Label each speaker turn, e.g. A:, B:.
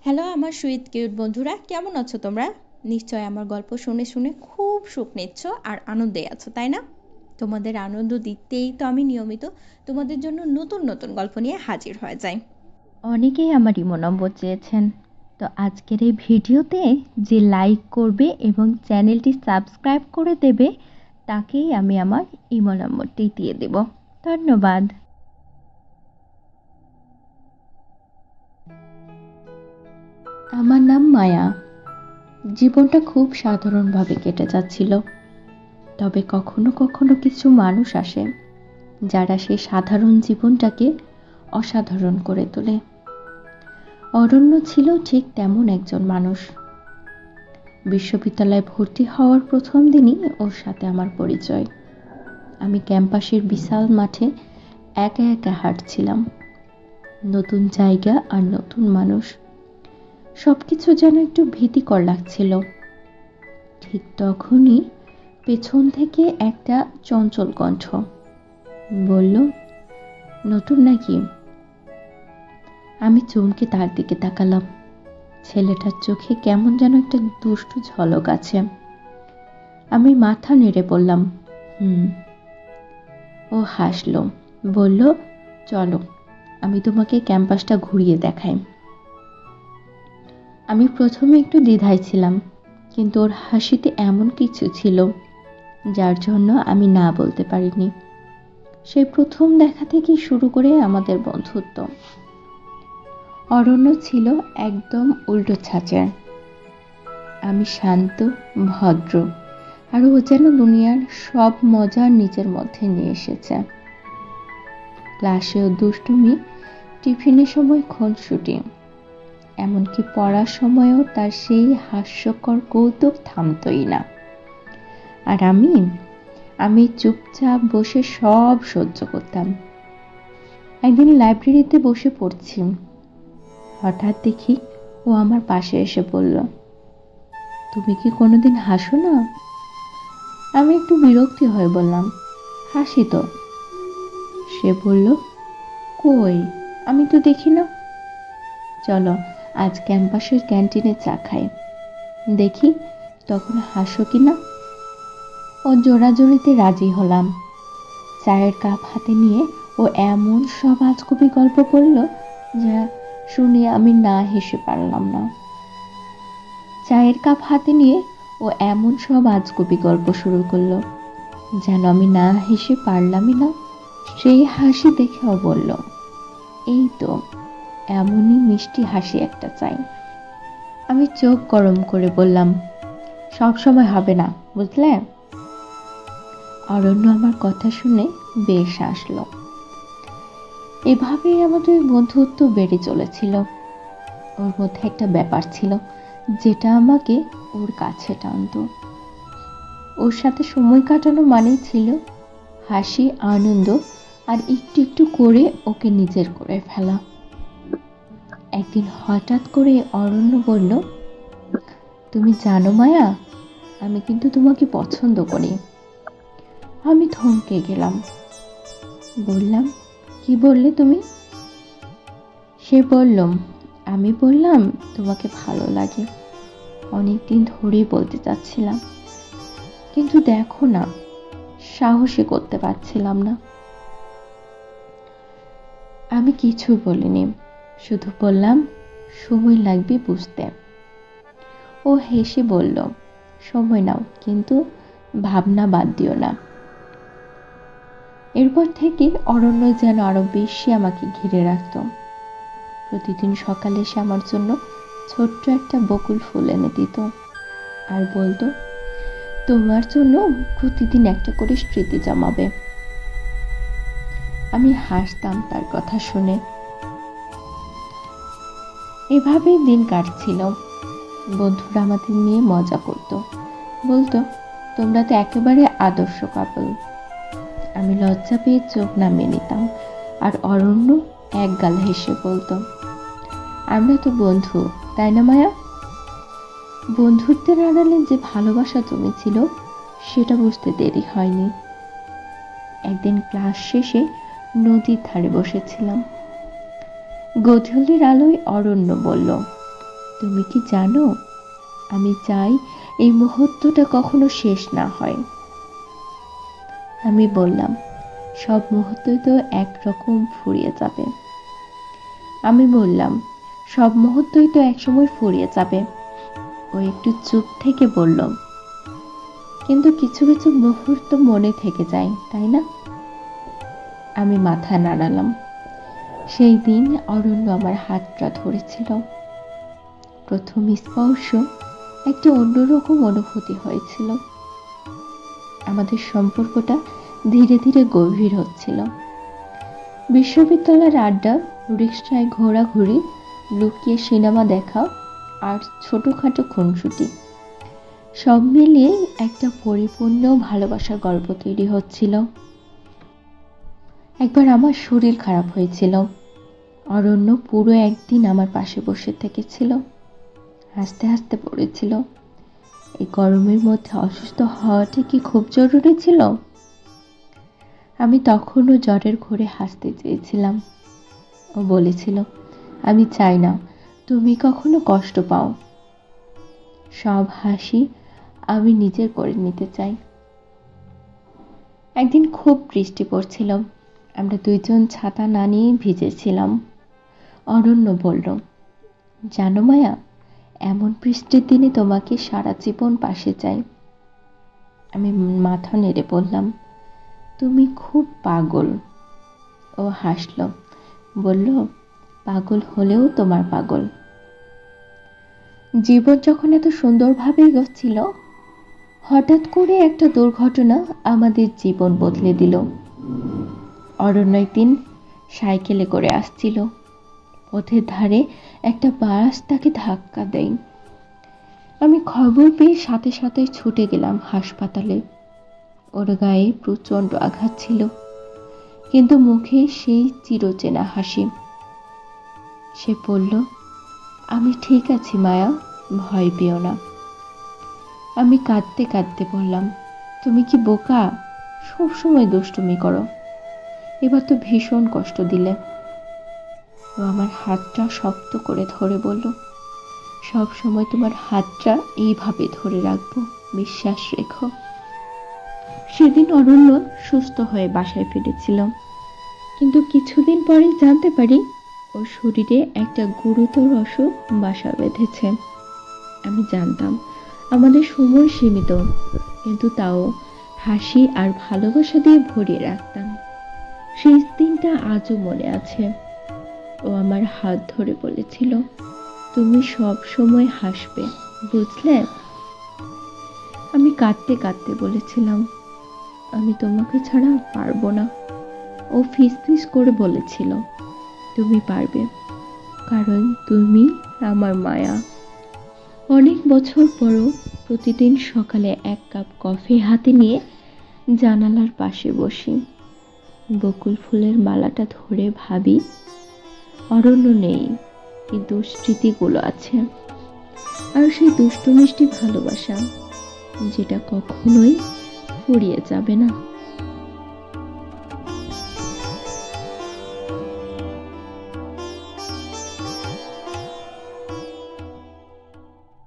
A: Hello আমার sweet cute বন্ধুরা, কেমন আছো তোমরা? নিশ্চয় আমার গল্প শুনে শুনে খুব সুখ নিচ্ছ আর আনন্দে আছো, তাই না? তোমাদের আনন্দ দিতেই তো আমি নিয়মিত তোমাদের জন্য নতুন নতুন গল্প নিয়ে হাজির হয়ে যাই। অনেকেই আমার ইমো নম্বর চেয়েছেন, তো আজকের এই ভিডিওতে যে লাইক করবে এবং চ্যানেলটি সাবস্ক্রাইব করে দেবে তাকেই আমি আমার ইমো নম্বরটি দিয়ে দেব। ধন্যবাদ। আমার নাম মায়া। জীবনটা খুব সাধারণভাবে কেটে যাচ্ছিল, তবে কখনো কখনো কিছু মানুষ আসে যারা সেই সাধারণ জীবনটাকে অসাধারণ করে তোলে। অরণ্য ছিল ঠিক তেমন একজন মানুষ। বিশ্ববিদ্যালয়ে ভর্তি হওয়ার প্রথম দিনই ওর সাথে আমার পরিচয়। আমি ক্যাম্পাসের বিশাল মাঠে একা একা হাঁটছিলাম। নতুন জায়গা আর নতুন মানুষ, সবকিছু যেন একটু ভীতিকর লাগছিল। ঠিক তখনই পেছন থেকে একটা চঞ্চল কণ্ঠ বলল, নতুন নাকি? আমি চমকে তার দিকে তাকালাম। ছেলেটার চোখে কেমন যেন একটা দুষ্টু ঝলক আছে। আমি মাথা নেড়ে বললাম, হুম। ও হাসলো, বলল, চলো আমি তোমাকে ক্যাম্পাসটা ঘুরিয়ে দেখাই। আমি প্রথমে একটু দ্বিধায় ছিলাম, কিন্তু ওর হাসিতে এমন কিছু ছিল যার জন্য আমি না বলতে পারিনি। সেই প্রথম দেখা থেকেই শুরু করে আমাদের বন্ধুত্ব। অরণ্য ছিল একদম উল্টো ছাঁচের। আমি শান্ত, ভদ্র, আর ও যেন দুনিয়ার সব মজা নিজের মধ্যে নিয়ে এসেছে। ক্লাসেও দুষ্টুমি, টিফিনের সময় খুনসুটি, এমনকি পড়ার সময়ও তার সেই হাস্যকর কৌতুক থামতই না। আর আমি চুপচাপ বসে সব সহ্য করতাম। একদিন লাইব্রেরিতে বসে পড়ছি, হঠাৎ দেখি ও আমার পাশে এসে বলল, তুমি কি কোনোদিন হাসো না? আমি একটু বিরক্তি হয়ে বললাম, হাসি তো। সে বলল, কই, আমি তো দেখি না। চলো আজ ক্যাম্পাসের ক্যান্টিনে চা খাই, দেখি তখন হাসো কি না। ও জোরাজোরিতে রাজি হলাম। চায়ের কাপ হাতে নিয়ে ও এমন সব আজগুবি গল্প বলল যা শুনে আমি না হেসে পারলাম না। চায়ের কাপ হাতে নিয়ে ও এমন সব আজগুবি গল্প শুরু করলো যেন আমি না হেসে পারলামই না। সেই হাসি দেখেও বলল, এই তো, এমনই মিষ্টি হাসি একটা চাই। আমি চোখ গরম করে বললাম, সব সময় হবে না, বুঝলে? অরণ্য আমার কথা শুনে বেশ হাসল। এভাবেই আমাদের বন্ধুত্ব বেড়ে চলেছিল। ওর মধ্যে একটা ব্যাপার ছিল যেটা আমাকে ওর কাছে টানত। ওর সাথে সময় কাটানো মানেই ছিল হাসি, আনন্দ, আর একটু একটু করে ওকে নিজের করে ফেলা। একদিন হঠাৎ করে অরণ্য বলল, তুমি জানো মায়া, আমি কিন্তু তোমাকে পছন্দ করি। আমি থমকে গেলাম। বললাম, কি বললে তুমি? সে বলল, আমি বললাম তোমাকে ভালো লাগে। অনেকদিন ধরেই বলতে চাচ্ছিলাম, কিন্তু দেখো না, সাহসই করতে পারছিলাম না। আমি কিছু বলিনি, শুধু বললাম, সময় লাগবে বুঝতে। ও হেসে বলল, সময় নাও, কিন্তু ভাবনা বাদ দিও না। এরপর থেকে অরণ্য যেন আরো বেশি আমাকে ঘিরে রাখত। প্রতিদিন সকালে সে আমার জন্য ছোট্ট একটা বকুল ফুল এনে দিত আর বলতো, তোমার জন্য প্রতিদিন একটা করে স্মৃতি জমাবে। আমি হাসতাম তার কথা শুনে। এভাবেই দিন কাটছিল। বন্ধুরা আমাদের নিয়ে মজা করত, বলতো, তোমরা তো একেবারে আদর্শ কাপল। আমি লজ্জা পেয়ে চোখ নামিয়ে নিতাম, আর অরণ্য এক গাল হেসে বলতো, আমরা তো বন্ধু, তাই না মায়া? বন্ধুত্বের আড়ালে যে ভালোবাসা জমেছিল সেটা বুঝতে দেরি হয়নি। একদিন ক্লাস শেষে নদীর ধারে বসেছিলাম। গোধূলির আলোয় অরণ্য বলল, তুমি কি জানো, আমি চাই এই মুহূর্তটা কখনো শেষ না হয়। আমি বললাম, সব মুহূর্তই তো একরকম ফুরিয়ে যাবে। আমি বললাম, সব মুহূর্তই তো একসময় ফুরিয়ে যাবে। ও একটু চুপ থেকে বলল, কিন্তু কিছু কিছু মুহূর্ত মনে থেকে যায়, তাই না? আমি মাথা নাড়ালাম। সেই দিন অরণ্য আমার হাতটা ধরেছিল। প্রথম স্পর্শ একটা অন্যরকম অনুভূতি হয়েছিল। আমাদের সম্পর্কটা ধীরে ধীরে গভীর হচ্ছিল। বিশ্ববিদ্যালয়ের আড্ডা, রিকশায় ঘোরাঘুরি, লুকিয়ে সিনেমা দেখা আর ছোটখাটো খুনসুটি, সব মিলিয়ে একটা পরিপূর্ণ ভালোবাসার গল্প তৈরি হচ্ছিল। একবার আমার শরীর খারাপ হয়েছিল। অরণ্য পুরো একদিন আমার পাশে বসে থেকেছিল, হাসতে হাসতে পড়েছিল। এই গরমের মধ্যে অসুস্থ হওয়াটা কি খুব জরুরি ছিল? আমি তখনও জ্বরের ঘোরে হাসতে চেয়েছিলাম। ও বলেছিল, আমি চাই না তুমি কখনো কষ্ট পাও। সব হাসি আমি নিজের করে নিতে চাই। একদিন খুব বৃষ্টি পড়ছিল। আমরা দুইজন ছাতা না নিয়ে ভিজেছিলাম। অরণ্য বলল, জানো মায়া, এমন বৃষ্টির দিনে তোমাকে সারা জীবন পাশে চাই। আমি মাথা নেড়ে বললাম, তুমি খুব পাগল। ও হাসল, বলল, পাগল হলেও তোমার পাগল। জীবন যখন এত সুন্দরভাবে এগোচ্ছিল, হঠাৎ করে একটা দুর্ঘটনা আমাদের জীবন বদলে দিল। অরণ্য একদিন সাইকেলে করে আসছিল। পথের ধারে একটা বাস তাকে ধাক্কা দেয়। আমি খবর পেয়ে সাথে সাথে ছুটে গেলাম হাসপাতালে। ওর গায়ে প্রচণ্ড আঘাত ছিল, কিন্তু মুখে সেই চিরচেনা হাসি। সে বলল, আমি ঠিক আছি মায়া, ভয় পেও না। আমি কাঁদতে কাঁদতে বললাম, তুমি কি বোকা? সবসময় দুষ্টুমি করো, এবার তো ভীষণ কষ্ট দিলে। ও আমার হাতটা শক্ত করে ধরে বলল, সব সময় তোমার হাতটা এইভাবে ধরে রাখবো, বিশ্বাস রেখো। সেদিন অরণ্য সুস্থ হয়ে বাসায় ফিরেছিল, কিন্তু কিছুদিন পরে জানতে পারি ওর শরীরে একটা গুরুতর অসুখ বাসা বেঁধেছে। আমি জানতাম আমাদের সময় সীমিত, কিন্তু তাও হাসি আর ভালোবাসা দিয়ে ভরিয়ে রাখতাম। সেই দিনটা আজও মনে আছে। ও আমার হাত ধরে বলেছিল, তুমি সব সময় হাসবে, বুঝলে? আমি কাঁদতে কাঁদতে বলেছিলাম, আমি তোমাকে ছাড়া পারবো না। ও ফিস ফিস করে বলেছিল, তুমি পারবে, কারণ তুমি আমার মায়া। অনেক বছর পরও প্রতিদিন সকালে এক কাপ কফি হাতে নিয়ে জানালার পাশে বসি, বকুল ফুলের মালাটা ধরে ভাবি, অরণ্য নেই, কিন্তু স্মৃতিগুলো আছে। আর সেই দুষ্টু মিষ্টি ভালোবাসা, যেটা কখনোই ফুরিয়ে যাবে না।